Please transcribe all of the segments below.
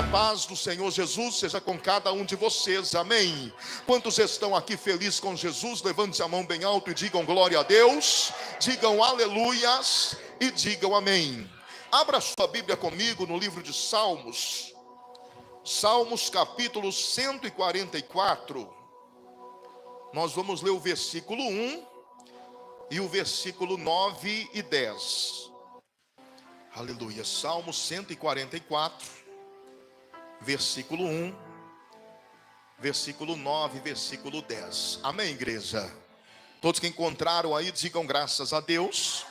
a paz do Senhor Jesus seja com cada um de vocês, amém. Quantos estão aqui felizes com Jesus? Levante a mão bem alto e digam glória a Deus, digam aleluias e digam amém. Abra sua Bíblia comigo no livro de Salmos, Salmos capítulo 144. Nós vamos ler o versículo 1 e o versículo 9 e 10. Aleluia. Salmos 144. Versículo 1, versículo 9, versículo 10. Amém, igreja? Todos que encontraram aí, digam graças a Deus.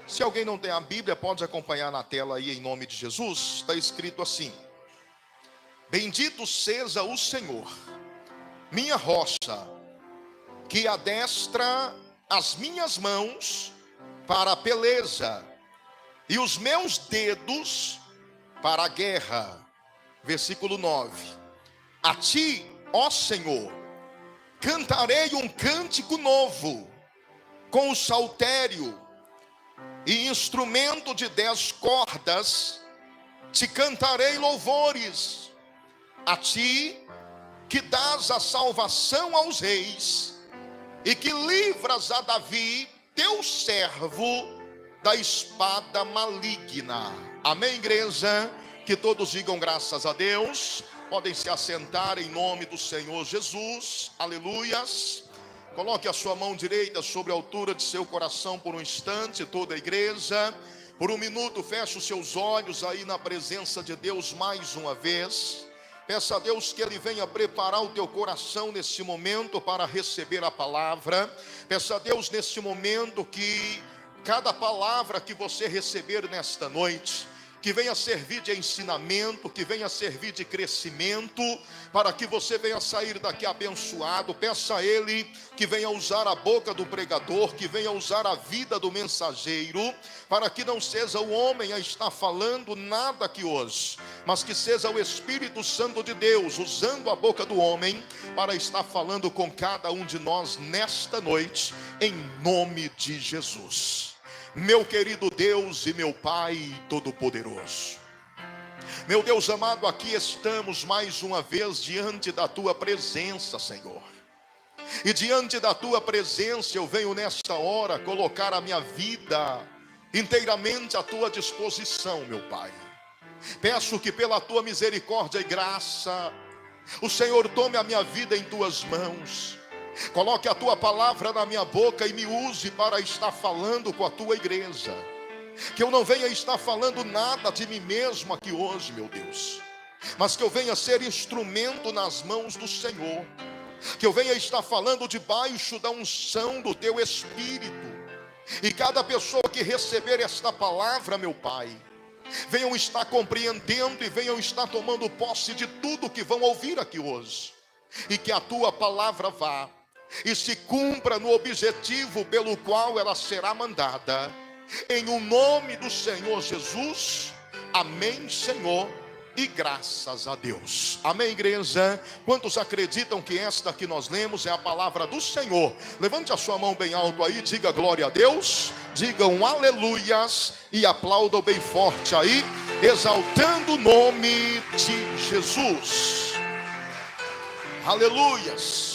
Se alguém não tem a Bíblia, pode acompanhar na tela aí em nome de Jesus. Está escrito assim: Bendito seja o Senhor, minha rocha, que adestra as minhas mãos para a peleja e os meus dedos para a guerra. Versículo 9: A ti, ó Senhor, cantarei um cântico novo, com o saltério e instrumento de 10 cordas, te cantarei louvores. A ti, que dás a salvação aos reis, e que livras a Davi, teu servo, da espada maligna. Amém, igreja? Que todos digam graças a Deus. Podem se assentar em nome do Senhor Jesus. Aleluias. Coloque a sua mão direita sobre a altura de seu coração por um instante, toda a igreja. Por um minuto, feche os seus olhos aí na presença de Deus mais uma vez. Peça a Deus que Ele venha preparar o teu coração nesse momento para receber a palavra. Peça a Deus nesse momento que cada palavra que você receber nesta noite, que venha servir de ensinamento, que venha servir de crescimento, para que você venha sair daqui abençoado. Peça a Ele que venha usar a boca do pregador, que venha usar a vida do mensageiro, para que não seja o homem a estar falando nada aqui hoje, mas que seja o Espírito Santo de Deus usando a boca do homem para estar falando com cada um de nós nesta noite, em nome de Jesus. Meu querido Deus e meu Pai Todo-Poderoso, meu Deus amado, aqui estamos mais uma vez diante da Tua presença, Senhor. E diante da Tua presença eu venho nesta hora colocar a minha vida inteiramente à Tua disposição, meu Pai. Peço que pela Tua misericórdia e graça, o Senhor tome a minha vida em Tuas mãos. Coloque a Tua palavra na minha boca e me use para estar falando com a Tua igreja. Que eu não venha estar falando nada de mim mesmo aqui hoje, meu Deus, mas que eu venha ser instrumento nas mãos do Senhor. Que eu venha estar falando debaixo da unção do Teu Espírito. E cada pessoa que receber esta palavra, meu Pai, venham estar compreendendo e venham estar tomando posse de tudo que vão ouvir aqui hoje. E que a Tua palavra vá e se cumpra no objetivo pelo qual ela será mandada, em o nome do Senhor Jesus. Amém, Senhor, e graças a Deus. Amém, igreja? Quantos acreditam que esta que nós lemos é a palavra do Senhor? Levante a sua mão bem alto aí, diga glória a Deus, digam aleluias e aplaudam bem forte aí, exaltando o nome de Jesus. Aleluias.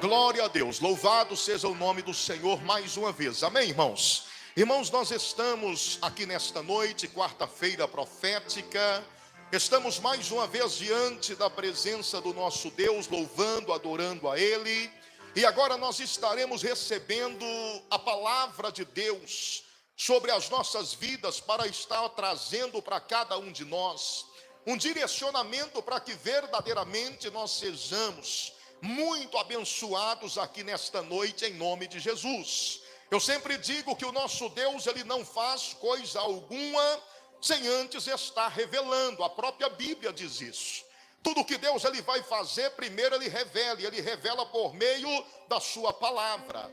Glória a Deus, louvado seja o nome do Senhor mais uma vez, amém, irmãos? Irmãos, nós estamos aqui nesta noite, quarta-feira profética, estamos mais uma vez diante da presença do nosso Deus, louvando, adorando a Ele, e agora nós estaremos recebendo a palavra de Deus sobre as nossas vidas, para estar trazendo para cada um de nós um direcionamento para que verdadeiramente nós sejamos muito abençoados aqui nesta noite, em nome de Jesus. Eu sempre digo que o nosso Deus, Ele não faz coisa alguma sem antes estar revelando. A própria Bíblia diz isso. Tudo que Deus Ele vai fazer, primeiro Ele revela por meio da sua palavra.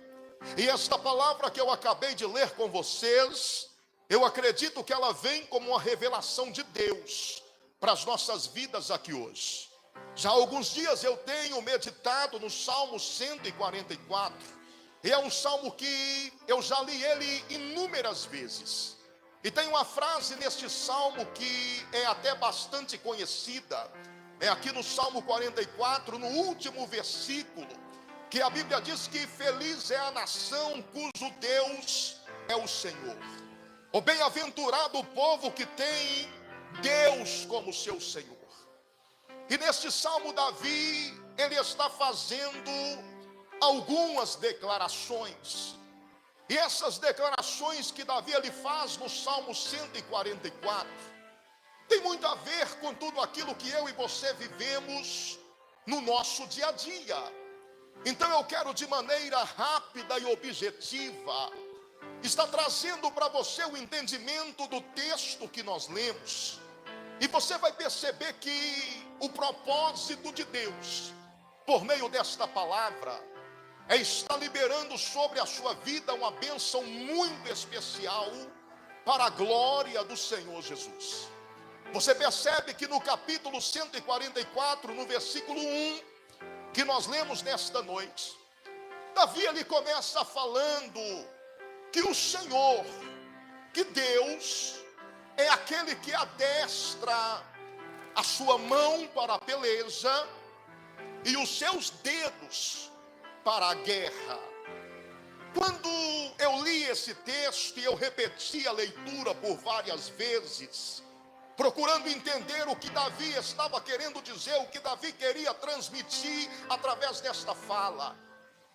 E esta palavra que eu acabei de ler com vocês, eu acredito que ela vem como uma revelação de Deus para as nossas vidas aqui hoje. Já há alguns dias eu tenho meditado no Salmo 144. E é um salmo que eu já li ele inúmeras vezes. E tem uma frase neste salmo que é até bastante conhecida, é aqui no Salmo 44, no último versículo, que a Bíblia diz que feliz é a nação cujo Deus é o Senhor. O bem-aventurado o povo que tem Deus como seu Senhor. E neste salmo Davi, ele está fazendo algumas declarações. E essas declarações que Davi ele faz no Salmo 144, tem muito a ver com tudo aquilo que eu e você vivemos no nosso dia a dia. Então eu quero de maneira rápida e objetiva estar trazendo para você o entendimento do texto que nós lemos. E você vai perceber que o propósito de Deus, por meio desta palavra, é estar liberando sobre a sua vida uma bênção muito especial para a glória do Senhor Jesus. Você percebe que no capítulo 144, no versículo 1, que nós lemos nesta noite, Davi ele começa falando que o Senhor, que Deus, é aquele que adestra a sua mão para a peleja e os seus dedos para a guerra. Quando eu li esse texto e eu repeti a leitura por várias vezes, procurando entender o que Davi estava querendo dizer, o que Davi queria transmitir através desta fala.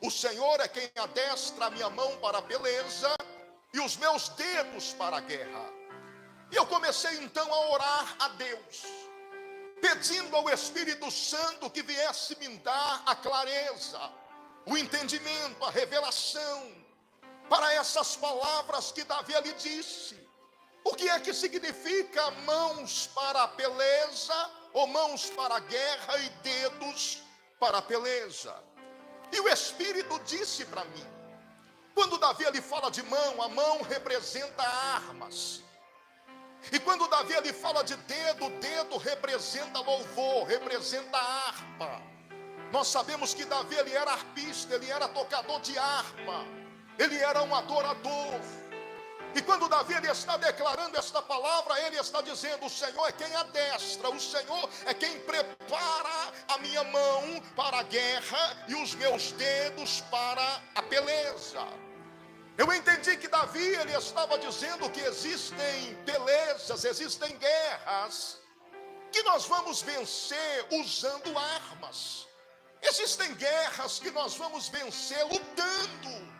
O Senhor é quem adestra a minha mão para a beleza e os meus dedos para a guerra. E eu comecei então a orar a Deus, pedindo ao Espírito Santo que viesse me dar a clareza, o entendimento, a revelação para essas palavras que Davi lhe disse. O que é que significa mãos para a peleja, ou mãos para a guerra e dedos para a peleja? E o Espírito disse para mim, quando Davi ele fala de mão, a mão representa armas. E quando Davi ele fala de dedo, o dedo representa louvor, representa harpa. Nós sabemos que Davi ele era arpista, ele era tocador de harpa, ele era um adorador. E quando Davi ele está declarando esta palavra, ele está dizendo: o Senhor é quem adestra, o Senhor é quem prepara a minha mão para a guerra e os meus dedos para a peleja. Eu entendi que Davi ele estava dizendo que existem pelejas, existem guerras que nós vamos vencer usando armas. Existem guerras que nós vamos vencer lutando,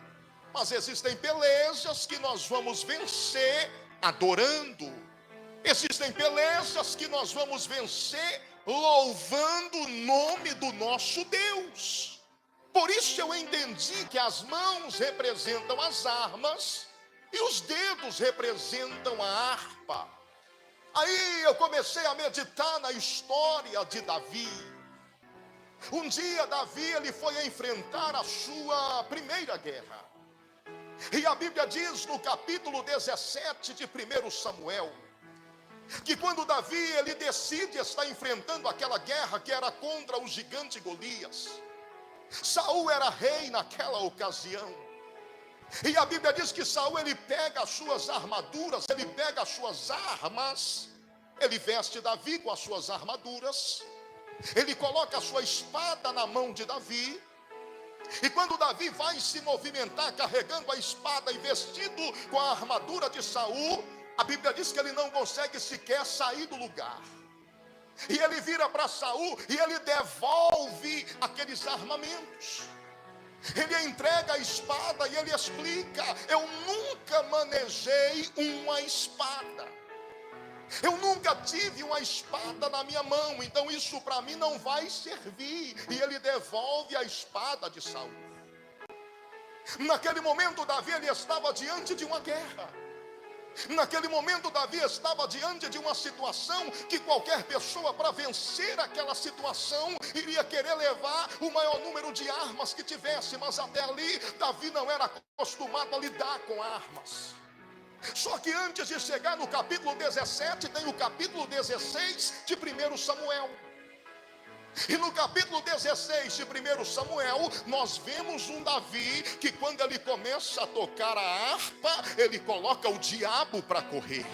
mas existem pelejas que nós vamos vencer adorando. Existem pelejas que nós vamos vencer louvando o nome do nosso Deus. Por isso eu entendi que as mãos representam as armas e os dedos representam a harpa. Aí eu comecei a meditar na história de Davi. Um dia Davi ele foi enfrentar a sua primeira guerra. E a Bíblia diz no capítulo 17 de 1 Samuel, que quando Davi ele decide estar enfrentando aquela guerra que era contra o gigante Golias, Saul era rei naquela ocasião. E a Bíblia diz que Saul ele pega as suas armaduras, ele pega as suas armas, ele veste Davi com as suas armaduras, ele coloca a sua espada na mão de Davi. E quando Davi vai se movimentar carregando a espada e vestido com a armadura de Saul, a Bíblia diz que ele não consegue sequer sair do lugar. E ele vira para Saul e ele devolve aqueles armamentos. Ele entrega a espada e ele explica: eu nunca manejei uma espada, eu nunca tive uma espada na minha mão, então isso para mim não vai servir. E ele devolve a espada de Saul. Naquele momento Davi ele estava diante de uma guerra. Naquele momento Davi estava diante de uma situação que qualquer pessoa, para vencer aquela situação, iria querer levar o maior número de armas que tivesse. Mas até ali Davi não era acostumado a lidar com armas. Só que antes de chegar no capítulo 17, tem o capítulo 16 de 1 Samuel. E no capítulo 16 de 1 Samuel, nós vemos um Davi que quando ele começa a tocar a harpa, ele coloca o diabo para correr.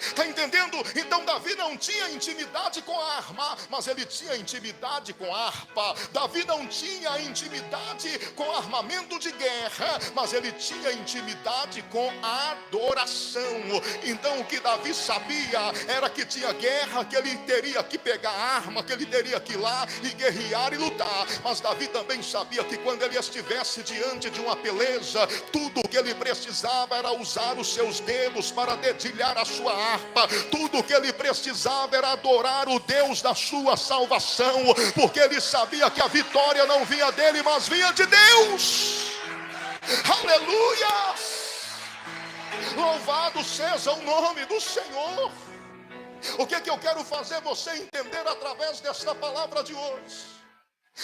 Está entendendo? Então Davi não tinha intimidade com a arma, mas ele tinha intimidade com a harpa. Davi não tinha intimidade com armamento de guerra, mas ele tinha intimidade com a adoração. Então o que Davi sabia era que tinha guerra, que ele teria que pegar a arma, que ele teria que ir lá e guerrear e lutar. Mas Davi também sabia que quando ele estivesse diante de uma peleja, tudo o que ele precisava era usar os seus dedos para dedilhar a sua harpa. Tudo o que ele precisava era adorar o Deus da sua salvação, porque ele sabia que a vitória não vinha dele, mas vinha de Deus. Aleluia! Louvado seja o nome do Senhor. O que eu quero fazer você entender através desta palavra de hoje?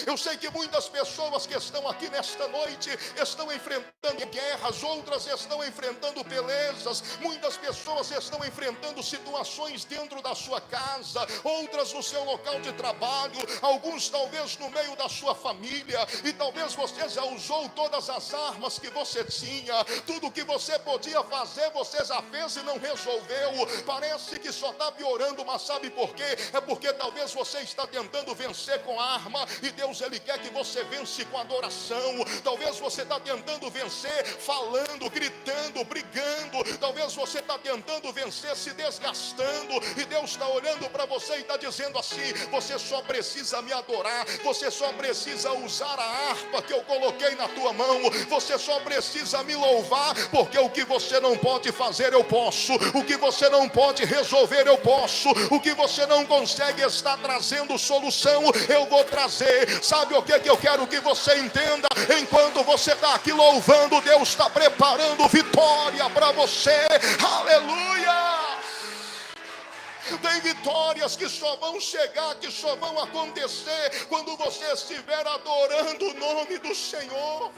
Eu sei que muitas pessoas que estão aqui nesta noite estão enfrentando guerras, outras estão enfrentando pelejas, muitas pessoas estão enfrentando situações dentro da sua casa, outras no seu local de trabalho, alguns talvez no meio da sua família, e talvez você já usou todas as armas que você tinha, tudo que você podia fazer você já fez e não resolveu, parece que só está piorando, mas sabe por quê? É porque talvez você está tentando vencer com arma, e Deus, Ele quer que você vence com adoração. Talvez você está tentando vencer falando, gritando, brigando. Talvez você está tentando vencer se desgastando, e Deus está olhando para você e está dizendo assim: você só precisa me adorar, você só precisa usar a harpa que eu coloquei na tua mão, você só precisa me louvar, porque o que você não pode fazer eu posso, o que você não pode resolver eu posso, o que você não consegue estar trazendo solução eu vou trazer. Sabe o que eu quero que você entenda? Enquanto você está aqui louvando, Deus está preparando vitória para você. Aleluia! Tem vitórias que só vão chegar, que só vão acontecer quando você estiver adorando o nome do Senhor.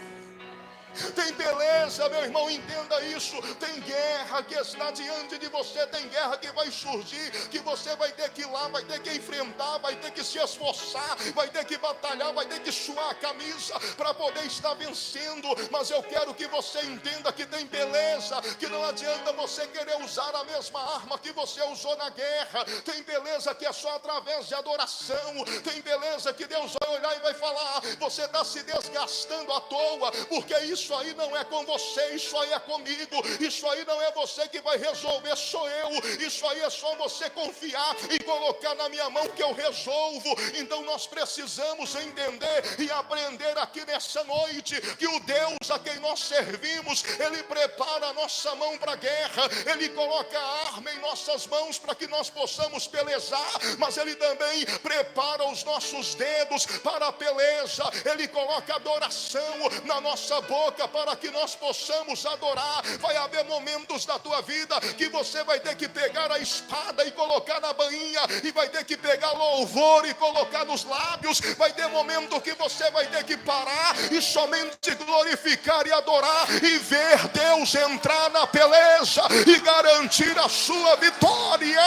Tem beleza, meu irmão, entenda isso. Tem guerra que está diante de você, tem guerra que vai surgir, que você vai ter que ir lá, vai ter que enfrentar, vai ter que se esforçar, vai ter que batalhar, vai ter que suar a camisa para poder estar vencendo. Mas eu quero que você entenda que tem beleza, que não adianta você querer usar a mesma arma que você usou na guerra. Tem beleza que é só através de adoração. Tem beleza que Deus vai olhar e vai falar: você está se desgastando à toa, porque isso aí não é com você, isso aí é comigo, isso aí não é você que vai resolver, sou eu, isso aí é só você confiar e colocar na minha mão que eu resolvo. Então nós precisamos entender e aprender aqui nessa noite que o Deus a quem nós servimos, Ele prepara a nossa mão para a guerra, Ele coloca a arma em nossas mãos para que nós possamos pelejar, mas Ele também prepara os nossos dedos para a peleja, Ele coloca adoração na nossa boca para que nós possamos adorar. Vai haver momentos da tua vida que você vai ter que pegar a espada e colocar na bainha, e vai ter que pegar louvor e colocar nos lábios. Vai ter momento que você vai ter que parar e somente glorificar e adorar, e ver Deus entrar na peleja e garantir a sua vitória.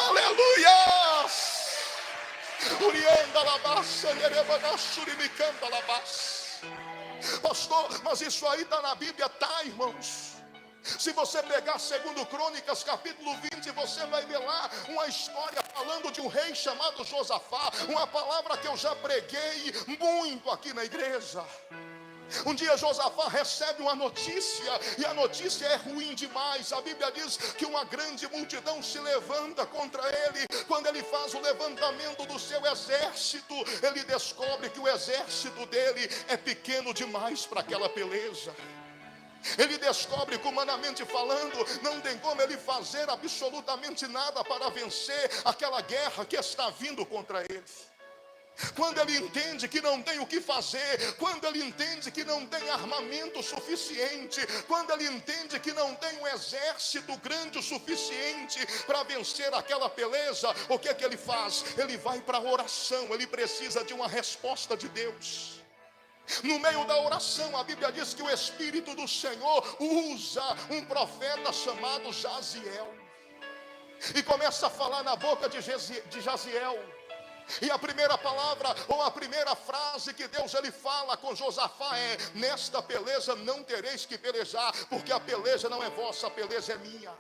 Aleluia! Pastor, mas isso aí está na Bíblia? Tá, irmãos. Se você pegar 2 Crônicas capítulo 20, você vai ver lá uma história falando de um rei chamado Josafá, uma palavra que eu já preguei muito aqui na igreja. Um dia Josafá recebe uma notícia, e a notícia é ruim demais. A Bíblia diz que uma grande multidão se levanta contra ele. Quando ele faz o levantamento do seu exército, ele descobre que o exército dele é pequeno demais para aquela peleja. Ele descobre que, humanamente falando, não tem como ele fazer absolutamente nada para vencer aquela guerra que está vindo contra ele. Quando ele entende que não tem o que fazer, quando ele entende que não tem armamento suficiente, quando ele entende que não tem um exército grande o suficiente para vencer aquela peleja, o que é que ele faz? Ele vai para a oração, ele precisa de uma resposta de Deus. No meio da oração, a Bíblia diz que o Espírito do Senhor usa um profeta chamado Jaziel, e começa a falar na boca de Jaziel. E a primeira palavra, ou a primeira frase que Deus ele fala com Josafá é: nesta peleja não tereis que pelejar, porque a peleja não é vossa, a peleja é minha.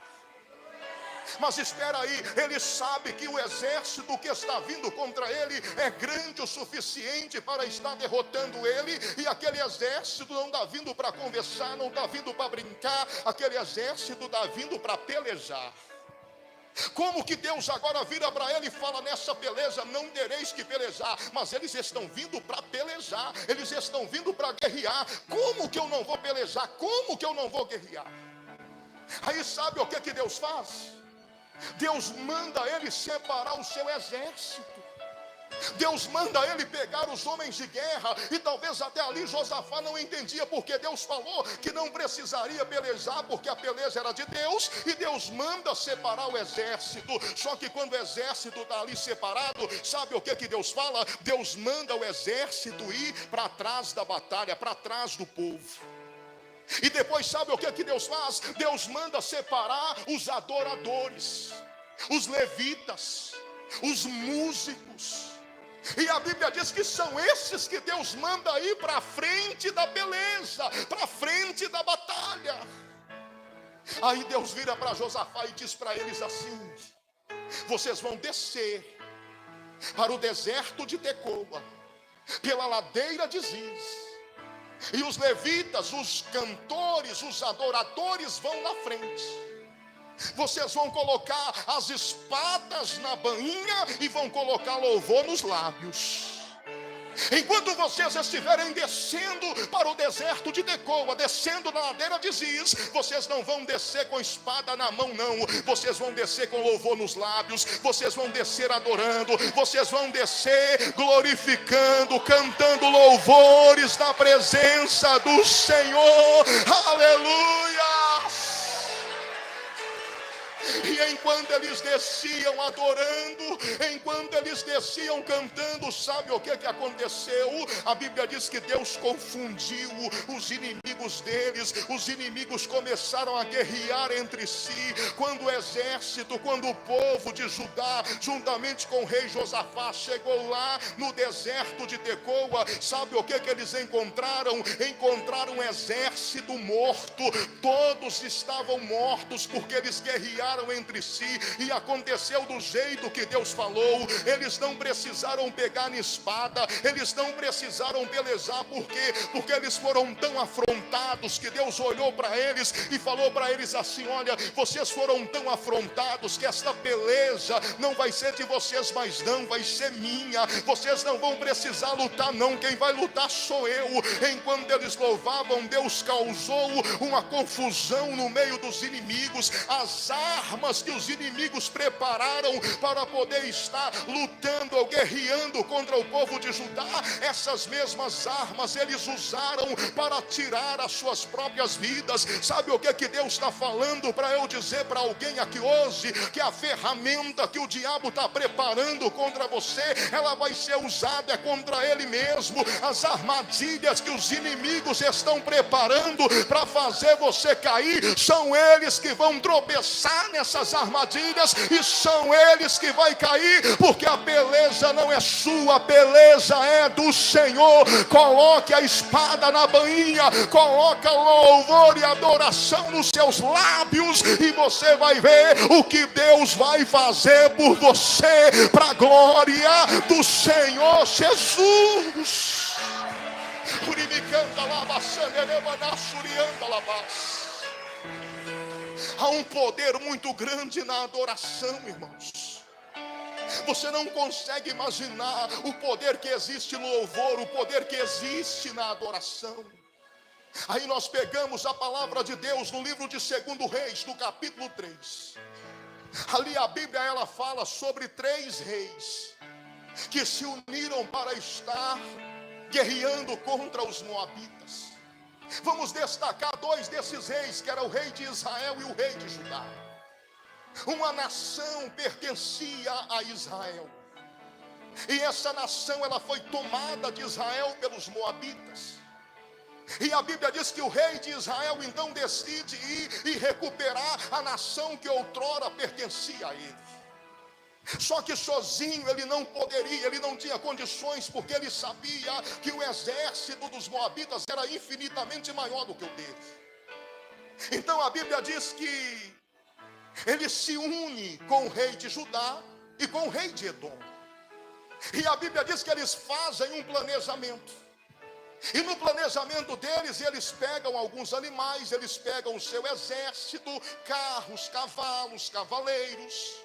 Mas espera aí, ele sabe que o exército que está vindo contra ele é grande o suficiente para estar derrotando ele. E aquele exército não está vindo para conversar, não está vindo para brincar. Aquele exército está vindo para pelejar. Como que Deus agora vira para ele e fala: nessa peleja não tereis que pelejar? Mas eles estão vindo para pelejar, eles estão vindo para guerrear. Como que eu não vou pelejar? Como que eu não vou guerrear? Aí sabe o que Deus faz? Deus manda ele separar o seu exército. Deus manda ele pegar os homens de guerra. E talvez até ali Josafá não entendia, porque Deus falou que não precisaria pelejar, porque a peleja era de Deus. E Deus manda separar o exército. Só que quando o exército está ali separado, sabe o que Deus fala? Deus manda o exército ir para trás da batalha, para trás do povo. E depois sabe o que Deus faz? Deus manda separar os adoradores, os levitas, os músicos. E a Bíblia diz que são esses que Deus manda ir para a frente da beleza, para a frente da batalha. Aí Deus vira para Josafá e diz para eles assim: vocês vão descer para o deserto de Tecoa, pela ladeira de Ziz. E os levitas, os cantores, os adoradores vão na frente. Vocês vão colocar as espadas na bainha e vão colocar louvor nos lábios. Enquanto vocês estiverem descendo para o deserto de Tecoa, descendo na ladeira de Ziz, vocês não vão descer com espada na mão, não. Vocês vão descer com louvor nos lábios. Vocês vão descer adorando. Vocês vão descer glorificando, cantando louvores na presença do Senhor. Aleluia! E enquanto eles desciam adorando, enquanto eles desciam cantando, sabe o que aconteceu? A Bíblia diz que Deus confundiu os inimigos deles. Os inimigos começaram a guerrear entre si. Quando o exército, quando o povo de Judá, juntamente com o rei Josafá, chegou lá no deserto de Tecoa, sabe o que eles encontraram? Encontraram um exército morto. Todos estavam mortos porque eles guerrearam entre si, e aconteceu do jeito que Deus falou. Eles não precisaram pegar na espada, eles não precisaram pelejar, porque eles foram tão afrontados que Deus olhou para eles e falou para eles assim: olha, vocês foram tão afrontados que esta peleja não vai ser de vocês, mas não vai ser minha. Vocês não vão precisar lutar, não, quem vai lutar sou eu. Enquanto eles louvavam, Deus causou uma confusão no meio dos inimigos. As armas que os inimigos prepararam para poder estar lutando ou guerreando contra o povo de Judá, essas mesmas armas eles usaram para tirar as suas próprias vidas. Sabe o que Deus está falando para eu dizer para alguém aqui hoje? Que a ferramenta que o diabo está preparando contra você, ela vai ser usada contra ele mesmo. As armadilhas que os inimigos estão preparando para fazer você cair, são eles que vão tropeçar nessas armadilhas, e são eles que vai cair, porque a peleja não é sua, a peleja é do Senhor. Coloque a espada na bainha, coloca louvor e adoração nos seus lábios, e você vai ver o que Deus vai fazer por você, para a glória do Senhor Jesus. Há um poder muito grande na adoração, irmãos. Você não consegue imaginar o poder que existe no louvor, o poder que existe na adoração. Aí nós pegamos a palavra de Deus no livro de 2 Reis, no capítulo 3. Ali a Bíblia ela fala sobre 3 reis que se uniram para estar guerreando contra os moabitas. Vamos destacar 2 desses reis, que era o rei de Israel e o rei de Judá. Uma nação pertencia a Israel, e essa nação ela foi tomada de Israel pelos moabitas. E a Bíblia diz que o rei de Israel então decide ir e recuperar a nação que outrora pertencia a ele. Só que sozinho ele não poderia, ele não tinha condições, porque ele sabia que o exército dos moabitas era infinitamente maior do que o dele. Então a Bíblia diz que ele se une com o rei de Judá e com o rei de Edom. E a Bíblia diz que eles fazem um planejamento. E no planejamento deles, eles pegam alguns animais, eles pegam o seu exército, carros, cavalos, cavaleiros.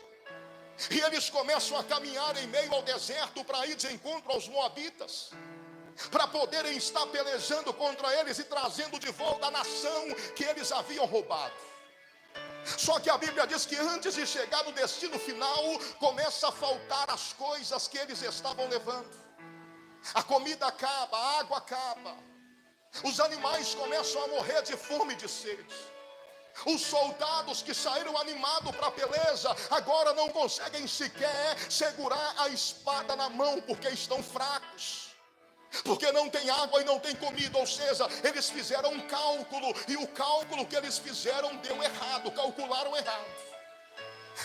E eles começam a caminhar em meio ao deserto para ir de encontro aos moabitas, para poderem estar pelejando contra eles e trazendo de volta a nação que eles haviam roubado. Só que a Bíblia diz que antes de chegar no destino final, começa a faltar as coisas que eles estavam levando. A comida acaba, a água acaba, os animais começam a morrer de fome e de sede. Os soldados que saíram animados para a peleja, agora não conseguem sequer segurar a espada na mão, porque estão fracos, porque não tem água e não tem comida. Ou seja, eles fizeram um cálculo, e o cálculo que eles fizeram deu errado, calcularam errado.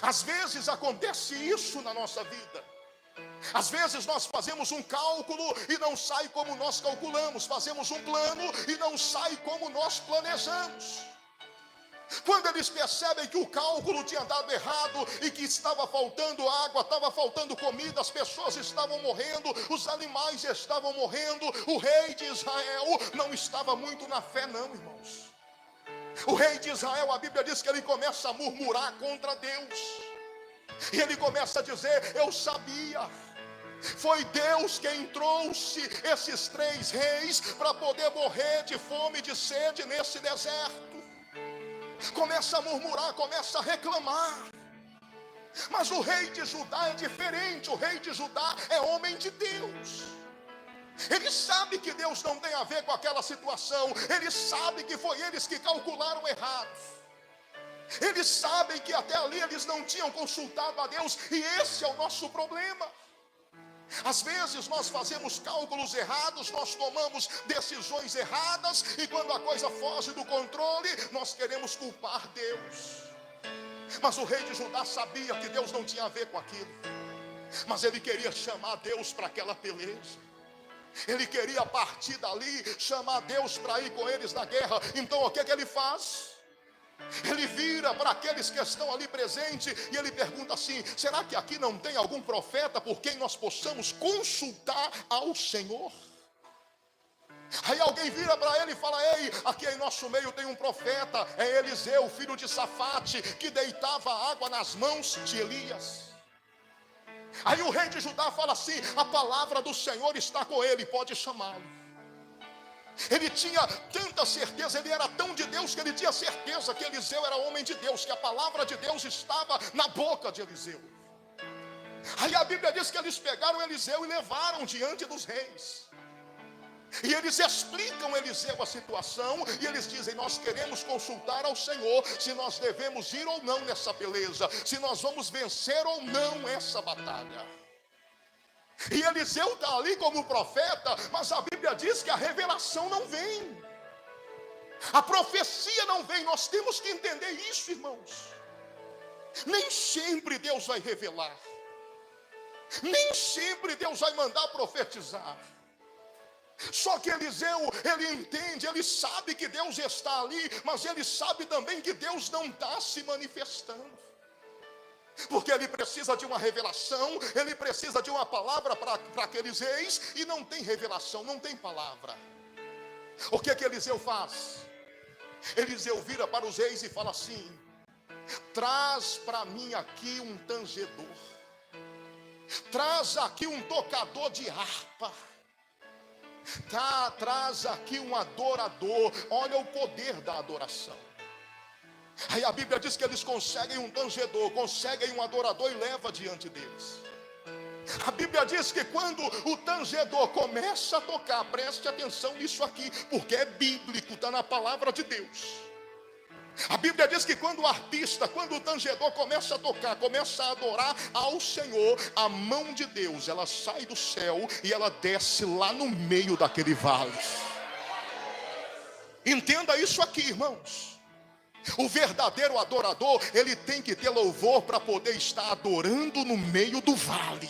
Às vezes acontece isso na nossa vida. Às vezes nós fazemos um cálculo e não sai como nós calculamos, fazemos um plano e não sai como nós planejamos. Quando eles percebem que o cálculo tinha dado errado e que estava faltando água, estava faltando comida, as pessoas estavam morrendo, os animais estavam morrendo, o rei de Israel não estava muito na fé não, irmãos. O rei de Israel, a Bíblia diz que ele começa a murmurar contra Deus. E ele começa a dizer: eu sabia, foi Deus quem trouxe esses 3 reis para poder morrer de fome e de sede nesse deserto. Começa a murmurar, começa a reclamar. Mas o rei de Judá é diferente. O rei de Judá é homem de Deus. Ele sabe que Deus não tem a ver com aquela situação. Ele sabe que foi eles que calcularam errado. Eles sabem que até ali eles não tinham consultado a Deus. E esse é o nosso problema. Às vezes nós fazemos cálculos errados, nós tomamos decisões erradas, e quando a coisa foge do controle, nós queremos culpar Deus. Mas o rei de Judá sabia que Deus não tinha a ver com aquilo, mas ele queria chamar Deus para aquela peleja. Ele queria, a partir dali, chamar Deus para ir com eles na guerra. Então o que é que ele faz? Ele vira para aqueles que estão ali presentes e ele pergunta assim: será que aqui não tem algum profeta por quem nós possamos consultar ao Senhor? Aí alguém vira para ele e fala: ei, aqui em nosso meio tem um profeta, é Eliseu, filho de Safate, que deitava água nas mãos de Elias. Aí o rei de Judá fala assim: a palavra do Senhor está com ele, pode chamá-lo. Ele tinha tanta certeza, ele era tão de Deus que ele tinha certeza que Eliseu era homem de Deus, que a palavra de Deus estava na boca de Eliseu. Aí a Bíblia diz que eles pegaram Eliseu e levaram diante dos reis. E eles explicam a Eliseu a situação, e eles dizem: nós queremos consultar ao Senhor se nós devemos ir ou não nessa peleja, se nós vamos vencer ou não essa batalha. E Eliseu está ali como profeta, mas a Bíblia diz que a revelação não vem, a profecia não vem. Nós temos que entender isso, irmãos. Nem sempre Deus vai revelar, nem sempre Deus vai mandar profetizar. Só que Eliseu, ele entende, ele sabe que Deus está ali, mas ele sabe também que Deus não está se manifestando. Porque ele precisa de uma revelação, ele precisa de uma palavra para aqueles reis, e não tem revelação, não tem palavra. O que é que Eliseu faz? Eliseu vira para os reis e fala assim: traz para mim aqui um tangedor, traz aqui um tocador de harpa, traz aqui um adorador. Olha o poder da adoração. Aí a Bíblia diz que eles conseguem um tangedor, conseguem um adorador e leva diante deles. A Bíblia diz que quando o tangedor começa a tocar, preste atenção nisso aqui, porque é bíblico, está na palavra de Deus. A Bíblia diz que quando o arpista, quando o tangedor começa a tocar, começa a adorar ao Senhor, a mão de Deus, ela sai do céu e ela desce lá no meio daquele vale. Entenda isso aqui, irmãos. O verdadeiro adorador, ele tem que ter louvor para poder estar adorando no meio do vale.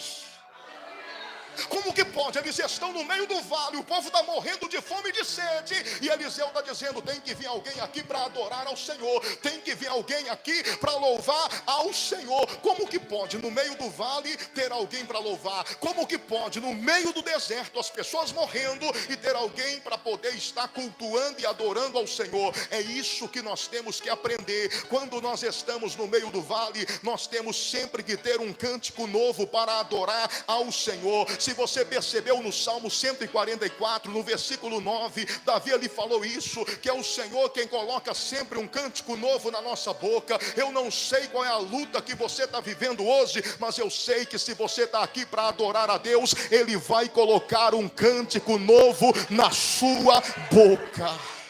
Como que pode? Eles estão no meio do vale, o povo está morrendo de fome e de sede, e Eliseu está dizendo: tem que vir alguém aqui para adorar ao Senhor, tem que vir alguém aqui para louvar ao Senhor. Como que pode no meio do vale ter alguém para louvar? Como que pode no meio do deserto, as pessoas morrendo, e ter alguém para poder estar cultuando e adorando ao Senhor? É isso que nós temos que aprender. Quando nós estamos no meio do vale, nós temos sempre que ter um cântico novo para adorar ao Senhor. Se você percebeu no Salmo 144, no versículo 9, Davi ali falou isso, que é o Senhor quem coloca sempre um cântico novo na nossa boca. Eu não sei qual é a luta que você está vivendo hoje, mas eu sei que se você está aqui para adorar a Deus, Ele vai colocar um cântico novo na sua boca.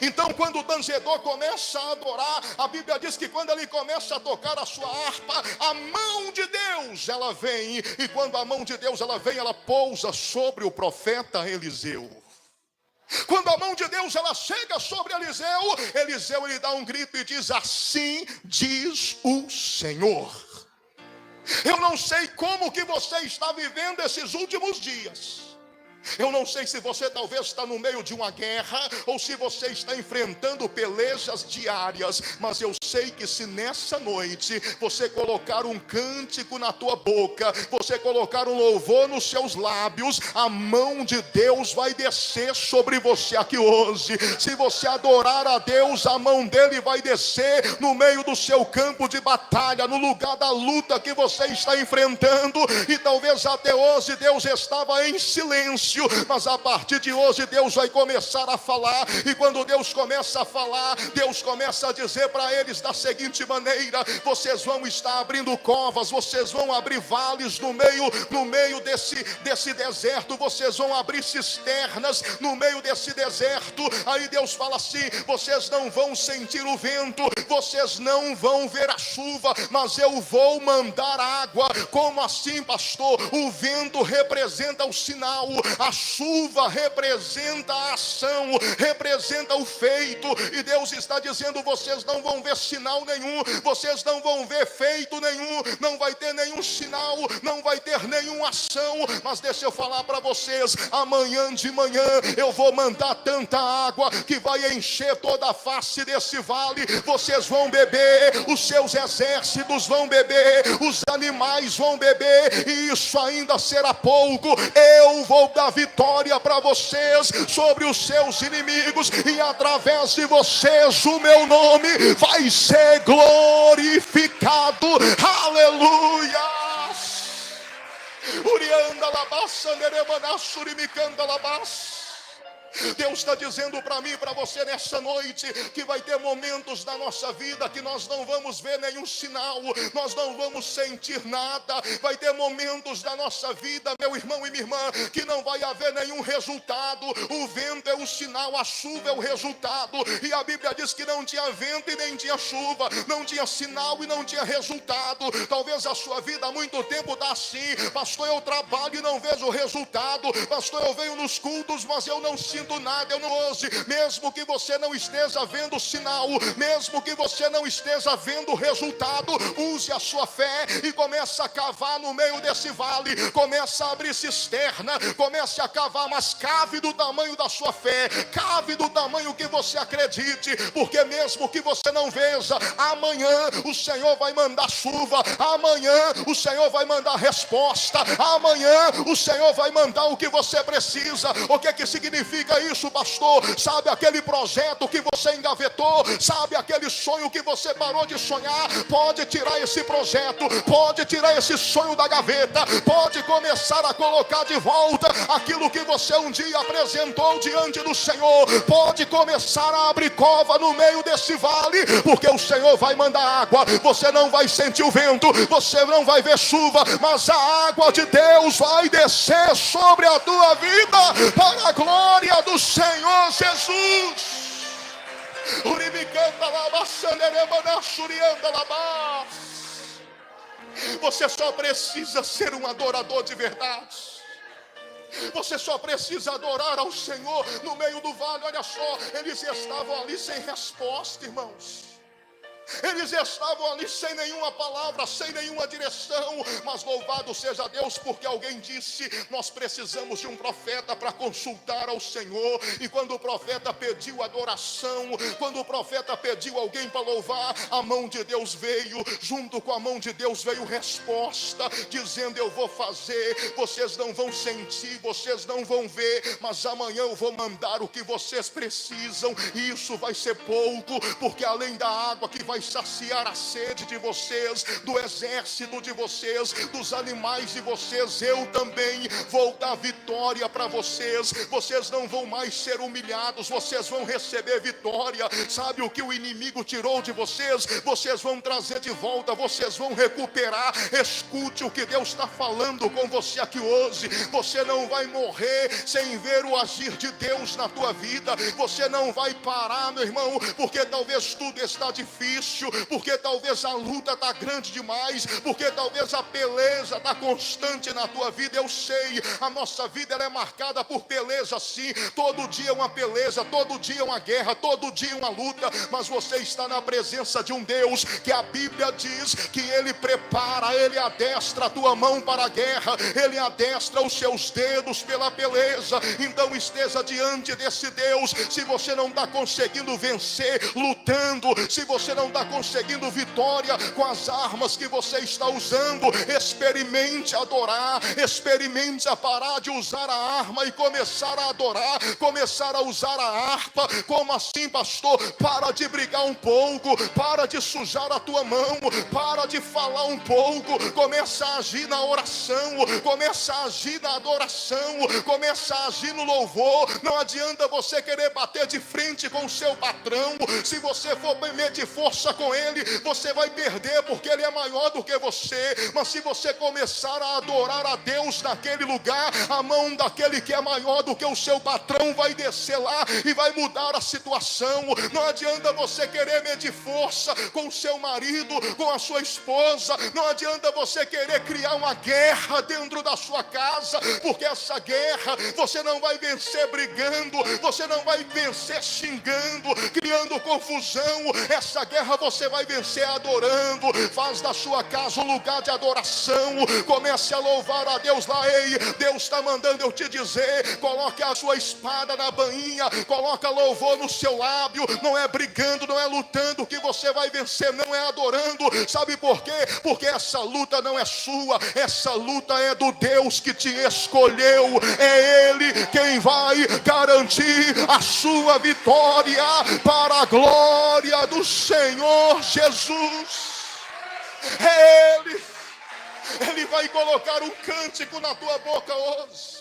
Então, quando o danzedor começa a adorar, a Bíblia diz que quando ele começa a tocar a sua harpa, a mão de Deus ela vem, e quando a mão de Deus ela vem, ela pousa sobre o profeta Eliseu. Quando a mão de Deus ela chega sobre Eliseu, Eliseu ele dá um grito e diz: assim diz o Senhor. Eu não sei como que você está vivendo esses últimos dias. Eu não sei se você talvez está no meio de uma guerra, ou se você está enfrentando pelejas diárias, mas eu sei que se nessa noite você colocar um cântico na tua boca, você colocar um louvor nos seus lábios, a mão de Deus vai descer sobre você aqui hoje. Se você adorar a Deus, a mão dele vai descer no meio do seu campo de batalha, no lugar da luta que você está enfrentando. E talvez até hoje Deus estava em silêncio, mas a partir de hoje Deus vai começar a falar. E quando Deus começa a falar, Deus começa a dizer para eles da seguinte maneira: vocês vão estar abrindo covas, vocês vão abrir vales no meio desse deserto, vocês vão abrir cisternas no meio desse deserto. Aí Deus fala assim: vocês não vão sentir o vento, vocês não vão ver a chuva, mas eu vou mandar água. Como assim, pastor? O vento representa o sinal, a chuva representa a ação, representa o feito. E Deus está dizendo: vocês não vão ver sinal nenhum, vocês não vão ver feito nenhum, não vai ter nenhum sinal, não vai ter nenhuma ação. Mas deixa eu falar para vocês: amanhã de manhã eu vou mandar tanta água que vai encher toda a face desse vale. Vocês vão beber, os seus exércitos vão beber, os animais vão beber, e isso ainda será pouco. Eu vou dar vitória para vocês sobre os seus inimigos, e através de vocês o meu nome vai ser glorificado. Aleluia! Urianda labassa, neremana surimicanda labassa. Deus está dizendo para mim e para você nessa noite que vai ter momentos na nossa vida que nós não vamos ver nenhum sinal, nós não vamos sentir nada. Vai ter momentos da nossa vida, meu irmão e minha irmã, que não vai haver nenhum resultado. O vento é o sinal, a chuva é o resultado. E a Bíblia diz que não tinha vento e nem tinha chuva, não tinha sinal e não tinha resultado. Talvez a sua vida há muito tempo está assim: pastor, eu trabalho e não vejo o resultado, pastor, eu venho nos cultos, mas eu não sinto nada, eu não ouço. Mesmo que você não esteja vendo o sinal, mesmo que você não esteja vendo o resultado, use a sua fé e comece a cavar no meio desse vale, comece a abrir cisterna, comece a cavar, mas cave do tamanho da sua fé, cave do tamanho que você acredite, porque mesmo que você não veja, amanhã o Senhor vai mandar chuva, amanhã o Senhor vai mandar resposta, amanhã o Senhor vai mandar o que você precisa. O que significa isso, pastor? Sabe aquele projeto que você engavetou? Sabe aquele sonho que você parou de sonhar? Pode tirar esse projeto, pode tirar esse sonho da gaveta, pode começar a colocar de volta aquilo que você um dia apresentou diante do Senhor. Pode começar a abrir cova no meio desse vale, porque o Senhor vai mandar água. Você não vai sentir o vento, você não vai ver chuva, mas a água de Deus vai descer sobre a tua vida para a glória do Senhor Jesus. Você só precisa ser um adorador de verdade. Você só precisa adorar ao Senhor no meio do vale. Olha só, eles estavam ali sem resposta, irmãos. Eles estavam ali sem nenhuma palavra, sem nenhuma direção. Mas louvado seja Deus, porque alguém disse: nós precisamos de um profeta para consultar ao Senhor. E quando o profeta pediu adoração, quando o profeta pediu alguém para louvar, a mão de Deus veio. Junto com a mão de Deus veio resposta, dizendo: eu vou fazer. Vocês não vão sentir, vocês não vão ver, mas amanhã eu vou mandar o que vocês precisam. E isso vai ser pouco, porque além da água que vai saciar a sede de vocês, do exército de vocês, dos animais de vocês, eu também vou dar vitória para vocês. Vocês não vão mais ser humilhados, vocês vão receber vitória. Sabe o que o inimigo tirou de vocês? Vocês vão trazer de volta, vocês vão recuperar. Escute o que Deus está falando com você aqui hoje. Você não vai morrer sem ver o agir de Deus na tua vida. Você não vai parar, meu irmão, porque talvez tudo está difícil, porque talvez a luta está grande demais, porque talvez a beleza está constante na tua vida. Eu sei, a nossa vida ela é marcada por beleza, sim. Todo dia é uma beleza, todo dia é uma guerra, todo dia é uma luta. Mas você está na presença de um Deus que a Bíblia diz que Ele prepara, Ele adestra a tua mão para a guerra, Ele adestra os seus dedos pela beleza. Então esteja diante desse Deus. Se você não está conseguindo vencer lutando, se você não está conseguindo vitória com as armas que você está usando, experimente adorar, experimente a parar de usar a arma e começar a adorar, começar a usar a harpa. Como assim, pastor? Para de brigar um pouco, para de sujar a tua mão, para de falar um pouco, começa a agir na oração, começa a agir na adoração, começa a agir no louvor. Não adianta você querer bater de frente com o seu patrão. Se você for medir força com ele, você vai perder, porque ele é maior do que você. Mas se você começar a adorar a Deus naquele lugar, a mão daquele que é maior do que o seu patrão vai descer lá e vai mudar a situação. Não adianta você querer medir força com o seu marido, com a sua esposa. Não adianta você querer criar uma guerra dentro da sua casa, porque essa guerra você não vai vencer brigando, você não vai vencer xingando, criando confusão. Essa guerra você vai vencer adorando. Faz da sua casa um lugar de adoração. Comece a louvar a Deus lá. Ei, Deus está mandando eu te dizer: coloque a sua espada na bainha, coloca louvor no seu lábio. Não é brigando, não é lutando que você vai vencer, não é adorando. Sabe por quê? Porque essa luta não é sua, essa luta é do Deus que te escolheu. É Ele quem vai garantir a sua vitória, para a glória do Senhor Jesus. É Ele vai colocar um cântico na tua boca hoje.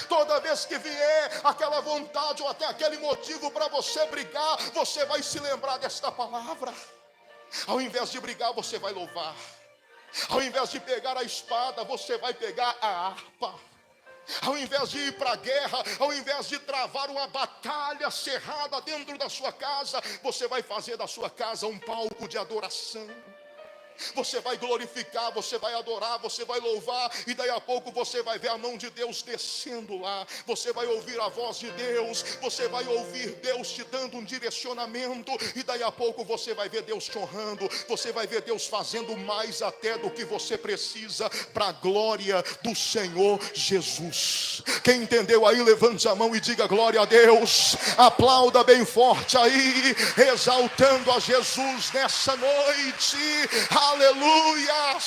Toda vez que vier aquela vontade ou até aquele motivo para você brigar, você vai se lembrar desta palavra. Ao invés de brigar, você vai louvar. Ao invés de pegar a espada, você vai pegar a harpa. Ao invés de ir para a guerra, ao invés de travar uma batalha cerrada dentro da sua casa, você vai fazer da sua casa um palco de adoração. Você vai glorificar, você vai adorar, você vai louvar, e daí a pouco você vai ver a mão de Deus descendo lá. Você vai ouvir a voz de Deus, você vai ouvir Deus te dando um direcionamento, e daí a pouco você vai ver Deus te honrando, você vai ver Deus fazendo mais até do que você precisa, para a glória do Senhor Jesus. Quem entendeu aí, levante a mão e diga glória a Deus. Aplauda bem forte aí, exaltando a Jesus nessa noite. Aleluia!